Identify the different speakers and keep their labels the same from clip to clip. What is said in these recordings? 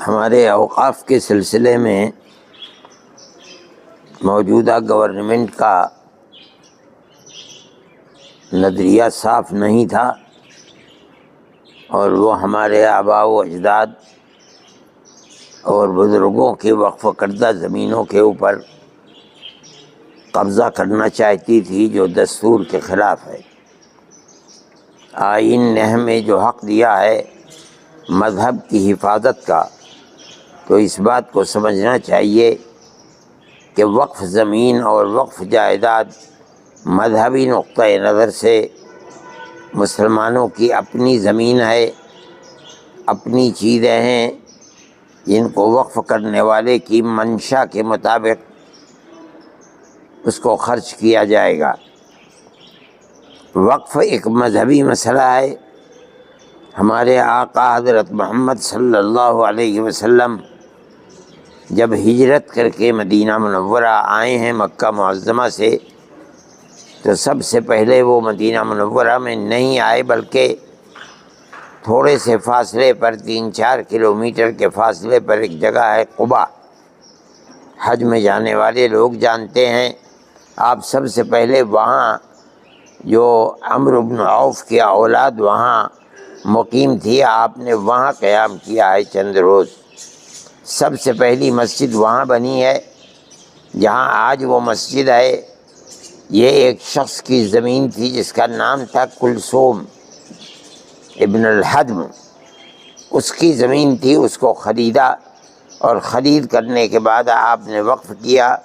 Speaker 1: ہمارے اوقاف کے سلسلے میں موجودہ گورنمنٹ کا نظریہ صاف نہیں تھا، اور وہ ہمارے آباء و اجداد اور بزرگوں کے وقف کردہ زمینوں کے اوپر قبضہ کرنا چاہتی تھی، جو دستور کے خلاف ہے۔ آئین نے ہمیں جو حق دیا ہے مذہب کی حفاظت کا، تو اس بات کو سمجھنا چاہیے کہ وقف زمین اور وقف جائیداد مذہبی نقطۂ نظر سے مسلمانوں کی اپنی زمین ہے، اپنی چیزیں ہیں، جن کو وقف کرنے والے کی منشا کے مطابق اس کو خرچ کیا جائے گا۔ وقف ایک مذہبی مسئلہ ہے۔ ہمارے آقا حضرت محمد صلی اللہ علیہ وسلم جب ہجرت کر کے مدینہ منورہ آئے ہیں مکہ معظمہ سے، تو سب سے پہلے وہ مدینہ منورہ میں نہیں آئے، بلکہ تھوڑے سے فاصلے پر 3-4 کلومیٹر کے فاصلے پر ایک جگہ ہے قباء۔ حج میں جانے والے لوگ جانتے ہیں، آپ سب سے پہلے وہاں جو عمرو بن عوف کی اولاد وہاں مقیم تھی، آپ نے وہاں قیام کیا ہے چند روز۔ سب سے پہلی مسجد وہاں بنی ہے جہاں آج وہ مسجد ہے۔ یہ ایک شخص کی زمین تھی جس کا نام تھا کلثوم ابن الحدم، اس کی زمین تھی، اس کو خریدا، اور خرید کرنے کے بعد آپ نے وقف کیا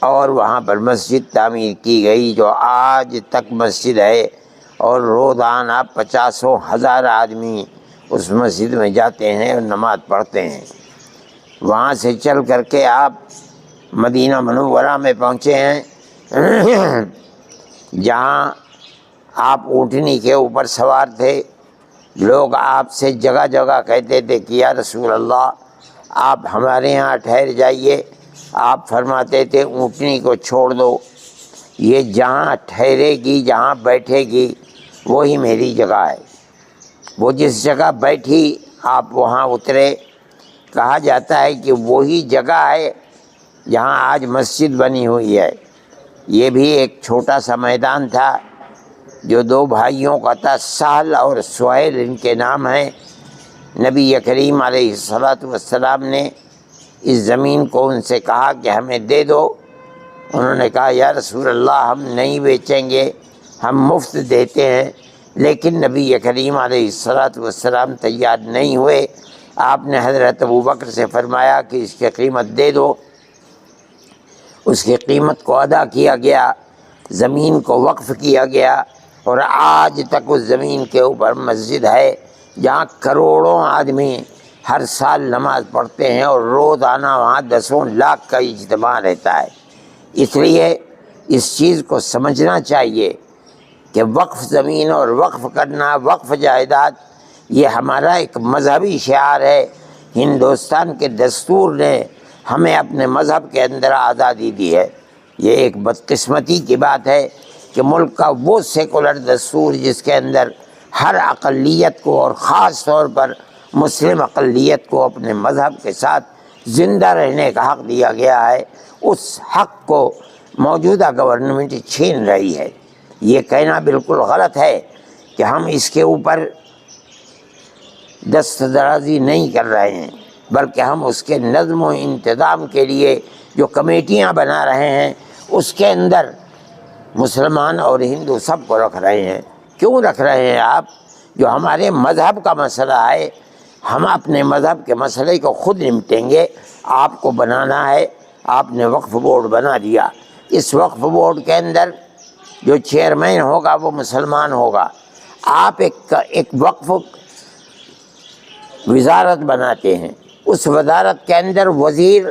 Speaker 1: اور وہاں پر مسجد تعمیر کی گئی، جو آج تک مسجد ہے، اور روزانہ 50,000 آدمی اس مسجد میں جاتے ہیں اور نماز پڑھتے ہیں۔ وہاں سے چل کر کے آپ مدینہ منورہ میں پہنچے ہیں، جہاں آپ اونٹنی کے اوپر سوار تھے۔ لوگ آپ سے جگہ جگہ کہتے تھے کہ یا رسول اللہ آپ ہمارے یہاں ٹھہر جائیے۔ آپ فرماتے تھے اونٹنی کو چھوڑ دو، یہ جہاں ٹھہرے گی، جہاں بیٹھے گی، وہی میری جگہ ہے۔ وہ جس جگہ بیٹھی آپ وہاں اترے۔ کہا جاتا ہے کہ وہی جگہ ہے جہاں آج مسجد بنی ہوئی ہے۔ یہ بھی ایک چھوٹا سا میدان تھا جو 2 بھائیوں کا تھا، سہل اور سہیل ان کے نام ہیں۔ نبی کریم علیہ السلام نے اس زمین کو ان سے کہا کہ ہمیں دے دو۔ انہوں نے کہا یا رسول اللہ ہم نہیں بیچیں گے، ہم مفت دیتے ہیں۔ لیکن نبی کریم علیہ السلام تیار نہیں ہوئے۔ آپ نے حضرت ابوبکر سے فرمایا کہ اس کی قیمت دے دو۔ اس کی قیمت کو ادا کیا گیا، زمین کو وقف کیا گیا، اور آج تک اس زمین کے اوپر مسجد ہے جہاں کروڑوں آدمی ہر سال نماز پڑھتے ہیں، اور روزانہ وہاں 10 لاکھ کا اجتماع رہتا ہے۔ اس لیے اس چیز کو سمجھنا چاہیے کہ وقف زمین اور وقف کرنا، وقف جائیداد، یہ ہمارا ایک مذہبی شعار ہے۔ ہندوستان کے دستور نے ہمیں اپنے مذہب کے اندر آزادی دی ہے۔ یہ ایک بدقسمتی کی بات ہے کہ ملک کا وہ سیکولر دستور جس کے اندر ہر اقلیت کو، اور خاص طور پر مسلم اقلیت کو، اپنے مذہب کے ساتھ زندہ رہنے کا حق دیا گیا ہے، اس حق کو موجودہ گورنمنٹ چھین رہی ہے۔ یہ کہنا بالکل غلط ہے کہ ہم اس کے اوپر دست درازی نہیں کر رہے ہیں، بلکہ ہم اس کے نظم و انتظام کے لیے جو کمیٹیاں بنا رہے ہیں، اس کے اندر مسلمان اور ہندو سب کو رکھ رہے ہیں۔ کیوں رکھ رہے ہیں آپ؟ جو ہمارے مذہب کا مسئلہ ہے، ہم اپنے مذہب کے مسئلے کو خود نمٹیں گے۔ آپ کو بنانا ہے، آپ نے وقف بورڈ بنا دیا، اس وقف بورڈ کے اندر جو چیئرمین ہوگا وہ مسلمان ہوگا۔ آپ ایک وقف وزارت بناتے ہیں، اس وزارت کے اندر وزیر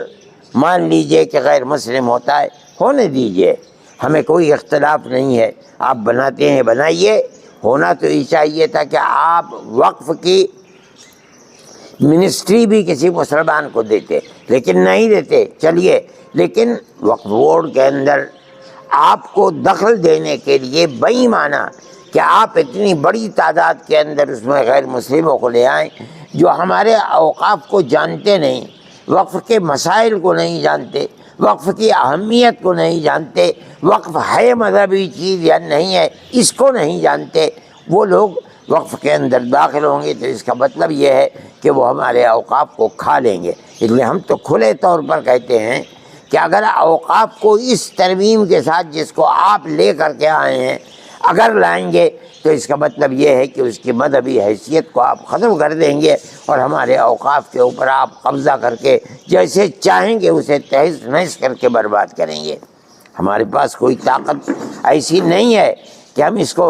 Speaker 1: مان لیجئے کہ غیر مسلم ہوتا ہے، ہونے دیجئے، ہمیں کوئی اختلاف نہیں ہے۔ آپ بناتے ہیں بنائیے، ہونا تو یہ چاہیے تھا کہ آپ وقف کی منسٹری بھی کسی مسلمان کو دیتے، لیکن نہیں دیتے۔ چلیے، لیکن وقف بورڈ کے اندر آپ کو دخل دینے کے لیے بے ایمانہ کہ آپ اتنی بڑی تعداد کے اندر اس میں غیر مسلموں کو لے آئیں، جو ہمارے اوقاف کو جانتے نہیں، وقف کے مسائل کو نہیں جانتے، وقف کی اہمیت کو نہیں جانتے، وقف ہے مذہبی چیز یا نہیں ہے اس کو نہیں جانتے، وہ لوگ وقف کے اندر داخل ہوں گے تو اس کا مطلب یہ ہے کہ وہ ہمارے اوقاف کو کھا لیں گے۔ اس لیے ہم تو کھلے طور پر کہتے ہیں کہ اگر اوقاف کو اس ترمیم کے ساتھ جس کو آپ لے کر کے آئے ہیں اگر لائیں گے تو اس کا مطلب یہ ہے کہ اس کی مذہبی حیثیت کو آپ ختم کر دیں گے اور ہمارے اوقاف کے اوپر آپ قبضہ کر کے جیسے چاہیں گے اسے تہس نہس کر کے برباد کریں گے۔ ہمارے پاس کوئی طاقت ایسی نہیں ہے کہ ہم اس کو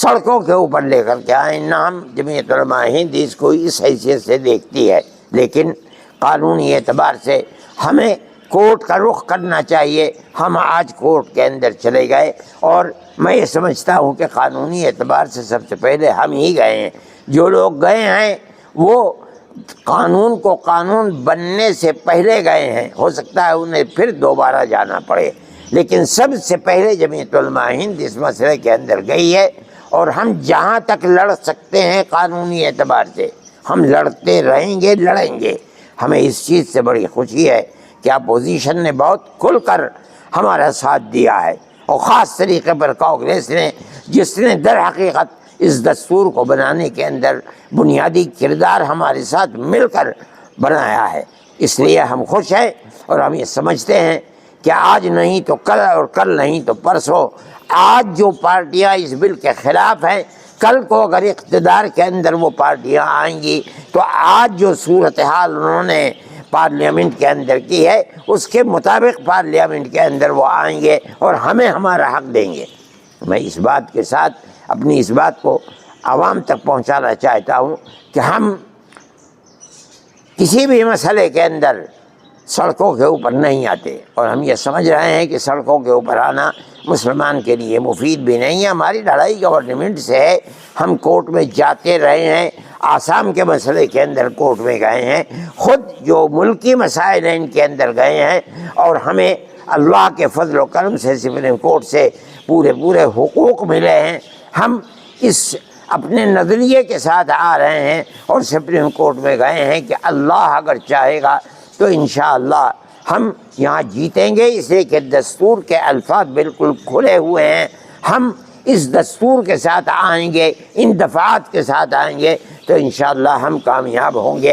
Speaker 1: سڑکوں کے اوپر لے کر کے آئیں، نہ ہم جمعیت علماء ہند اس کو اس حیثیت سے دیکھتی ہے، لیکن قانونی اعتبار سے ہمیں کورٹ کا رخ کرنا چاہیے۔ ہم آج کورٹ کے اندر چلے گئے اور میں یہ سمجھتا ہوں کہ قانونی اعتبار سے سب سے پہلے ہم ہی گئے ہیں۔ جو لوگ گئے ہیں وہ قانون کو قانون بننے سے پہلے گئے ہیں، ہو سکتا ہے انہیں پھر دوبارہ جانا پڑے، لیکن سب سے پہلے جمعیت علماء ہند اس مسئلے کے اندر گئی ہے، اور ہم جہاں تک لڑ سکتے ہیں قانونی اعتبار سے ہم لڑتے رہیں گے، لڑیں گے۔ ہمیں اس چیز سے بڑی خوشی ہے کہ اپوزیشن نے بہت کھل کر ہمارا ساتھ دیا ہے، اور خاص طریقے پر کانگریس نے، جس نے در حقیقت اس دستور کو بنانے کے اندر بنیادی کردار ہمارے ساتھ مل کر بنایا ہے۔ اس لیے ہم خوش ہیں اور ہم یہ سمجھتے ہیں کہ آج نہیں تو کل اور کل نہیں تو پرسوں، آج جو پارٹیاں اس بل کے خلاف ہیں کل کو اگر اقتدار کے اندر وہ پارٹیاں آئیں گی تو آج جو صورتحال انہوں نے پارلیمنٹ کے اندر کی ہے اس کے مطابق پارلیمنٹ کے اندر وہ آئیں گے اور ہمیں ہمارا حق دیں گے۔ میں اس بات کے ساتھ اپنی اس بات کو عوام تک پہنچانا چاہتا ہوں کہ ہم کسی بھی مسئلے کے اندر سڑکوں کے اوپر نہیں آتے، اور ہم یہ سمجھ رہے ہیں کہ سڑکوں کے اوپر آنا مسلمان کے لیے مفید بھی نہیں ہے۔ ہماری لڑائی گورنمنٹ سے ہے، ہم کورٹ میں جاتے رہے ہیں، آسام کے مسئلے کے اندر کورٹ میں گئے ہیں، خود جو ملکی مسائل ہیں ان کے اندر گئے ہیں، اور ہمیں اللہ کے فضل و کرم سے سپریم کورٹ سے پورے حقوق ملے ہیں۔ ہم اس اپنے نظریے کے ساتھ آ رہے ہیں اور سپریم کورٹ میں گئے ہیں کہ اللہ اگر چاہے گا تو انشاءاللہ ہم یہاں جیتیں گے، اس لیے کہ دستور کے الفاظ بالکل کھلے ہوئے ہیں۔ ہم اس دستور کے ساتھ آئیں گے، ان دفعات کے ساتھ آئیں گے تو انشاءاللہ ہم کامیاب ہوں گے۔